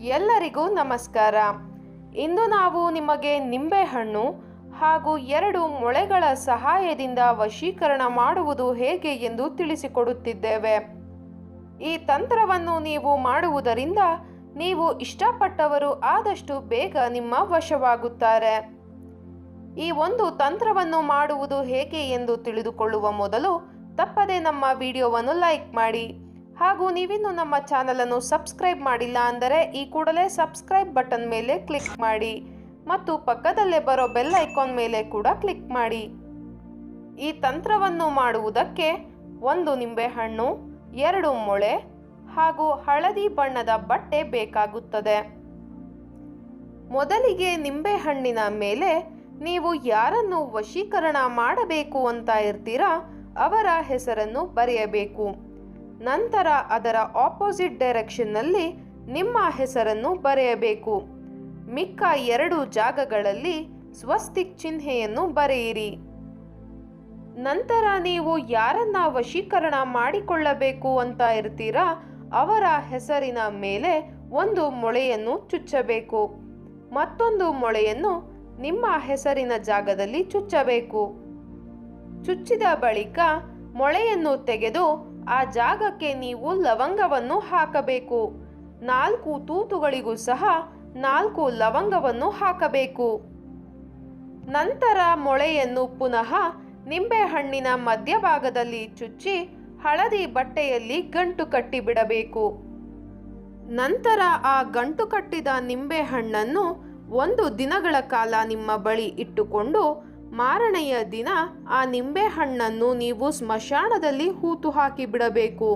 ಎಲ್ಲರಿಗೂ ನಮಸ್ಕಾರ. ಇಂದು ನಾವು ನಿಮಗೆ ನಿಂಬೆಹಣ್ಣು ಹಾಗೂ 2 ಮೊಳೆಗಳ ಸಹಾಯದಿಂದ ವಶೀಕರಣ ಮಾಡುವುದು ಹೇಗೆ ಎಂದು ತಿಳಿಸಿಕೊಡುತ್ತಿದ್ದೇವೆ. ಈ ತಂತ್ರವನ್ನು ನೀವು ಮಾಡುವುದರಿಂದ ನೀವು ಇಷ್ಟಪಟ್ಟವರು ಆದಷ್ಟು ಬೇಗ ನಿಮ್ಮ ವಶವಾಗುತ್ತಾರೆ. ಈ ಒಂದು ತಂತ್ರವನ್ನು ಮಾಡುವುದು ಹೇಗೆ ಎಂದು ತಿಳಿದುಕೊಳ್ಳುವ ಮೊದಲು ತಪ್ಪದೆ ನಮ್ಮ ವಿಡಿಯೋವನ್ನು ಲೈಕ್ ಮಾಡಿ ಹಾಗೂ ನೀವಿನ್ನೂ ನಮ್ಮ ಚಾನಲನ್ನು ಸಬ್ಸ್ಕ್ರೈಬ್ ಮಾಡಿಲ್ಲ ಅಂದರೆ ಈ ಕೂಡಲೇ ಸಬ್ಸ್ಕ್ರೈಬ್ ಬಟನ್ ಮೇಲೆ ಕ್ಲಿಕ್ ಮಾಡಿ ಮತ್ತು ಪಕ್ಕದಲ್ಲೇ ಬರೋ ಬೆಲ್ ಐಕಾನ್ ಮೇಲೆ ಕೂಡ ಕ್ಲಿಕ್ ಮಾಡಿ. ಈ ತಂತ್ರವನ್ನು ಮಾಡುವುದಕ್ಕೆ 1 ನಿಂಬೆಹಣ್ಣು, 2 ಮೊಳೆ ಹಾಗೂ ಹಳದಿ ಬಣ್ಣದ ಬಟ್ಟೆ ಬೇಕಾಗುತ್ತದೆ. ಮೊದಲಿಗೆ ನಿಂಬೆಹಣ್ಣಿನ ಮೇಲೆ ನೀವು ಯಾರನ್ನು ವಶೀಕರಣ ಮಾಡಬೇಕು ಅಂತ ಇರ್ತೀರಾ ಅವರ ಹೆಸರನ್ನು ಬರೆಯಬೇಕು. ನಂತರ ಅದರ ಆಪೋಸಿಟ್ ಡೈರೆಕ್ಷನ್ನಲ್ಲಿ ನಿಮ್ಮ ಹೆಸರನ್ನು ಬರೆಯಬೇಕು. ಮಿಕ್ಕ 2 ಜಾಗಗಳಲ್ಲಿ ಸ್ವಸ್ತಿಕ್ ಚಿಹ್ನೆಯನ್ನು ಬರೆಯಿರಿ. ನಂತರ ನೀವು ಯಾರನ್ನ ವಶೀಕರಣ ಮಾಡಿಕೊಳ್ಳಬೇಕು ಅಂತ ಇರ್ತೀರಾ ಅವರ ಹೆಸರಿನ ಮೇಲೆ 1 ಮೊಳೆಯನ್ನು ಚುಚ್ಚಬೇಕು. ಮತ್ತೊಂದು ಮೊಳೆಯನ್ನು ನಿಮ್ಮ ಹೆಸರಿನ ಜಾಗದಲ್ಲಿ ಚುಚ್ಚಬೇಕು. ಚುಚ್ಚಿದ ಬಳಿಕ ಮೊಳೆಯನ್ನು ತೆಗೆದು ಆ ಜಾಗಕ್ಕೆ ನೀವು ಲವಂಗವನ್ನು ಹಾಕಬೇಕು. 4 ತೂತುಗಳಿಗೂ ಸಹ 4 ಲವಂಗವನ್ನು ಹಾಕಬೇಕು. ನಂತರ ಮೊಳೆಯನ್ನು ಪುನಃ ನಿಂಬೆಹಣ್ಣಿನ ಮಧ್ಯಭಾಗದಲ್ಲಿ ಚುಚ್ಚಿ ಹಳದಿ ಬಟ್ಟೆಯಲ್ಲಿ ಗಂಟು ಕಟ್ಟಿಬಿಡಬೇಕು. ನಂತರ ಆ ಗಂಟು ಕಟ್ಟಿದ ನಿಂಬೆಹಣ್ಣನ್ನು 1 ದಿನಗಳ ಕಾಲ ನಿಮ್ಮ ಬಳಿ ಇಟ್ಟುಕೊಂಡು ಮಾರನೆಯ ದಿನ ಆ ನಿಂಬೆಹಣ್ಣನ್ನು ನೀವು ಸ್ಮಶಾನದಲ್ಲಿ ಹೂತು ಹಾಕಿ ಬಿಡಬೇಕು.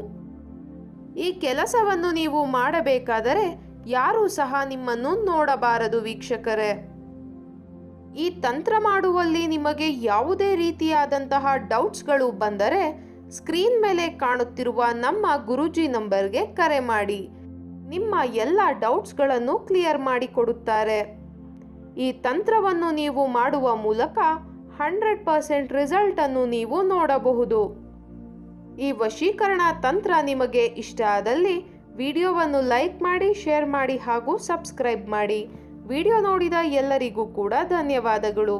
ಈ ಕೆಲಸವನ್ನು ನೀವು ಮಾಡಬೇಕಾದರೆ ಯಾರೂ ಸಹ ನಿಮ್ಮನ್ನು ನೋಡಬಾರದು ವೀಕ್ಷಕರೇ. ಈ ತಂತ್ರ ಮಾಡುವಲ್ಲಿ ನಿಮಗೆ ಯಾವುದೇ ರೀತಿಯಾದಂತಹ ಡೌಟ್ಸ್ಗಳು ಬಂದರೆ ಸ್ಕ್ರೀನ್ ಮೇಲೆ ಕಾಣುತ್ತಿರುವ ನಮ್ಮ ಗುರೂಜಿ ನಂಬರ್ಗೆ ಕರೆ ಮಾಡಿ. ನಿಮ್ಮ ಎಲ್ಲ ಡೌಟ್ಸ್ಗಳನ್ನು ಕ್ಲಿಯರ್ ಮಾಡಿಕೊಡುತ್ತಾರೆ. ಈ ತಂತ್ರವನ್ನು ನೀವು ಮಾಡುವ ಮೂಲಕ 100% ರಿಸಲ್ಟ್ ಅನ್ನು ನೀವು ನೋಡಬಹುದು. ಈ ವಶೀಕರಣ ತಂತ್ರ ನಿಮಗೆ ಇಷ್ಟ ಆದಲ್ಲಿ ವಿಡಿಯೋವನ್ನು ಲೈಕ್ ಮಾಡಿ, ಶೇರ್ ಮಾಡಿ ಹಾಗೂ ಸಬ್ಸ್ಕ್ರೈಬ್ ಮಾಡಿ. ವಿಡಿಯೋ ನೋಡಿದ ಎಲ್ಲರಿಗೂ ಕೂಡ ಧನ್ಯವಾದಗಳು.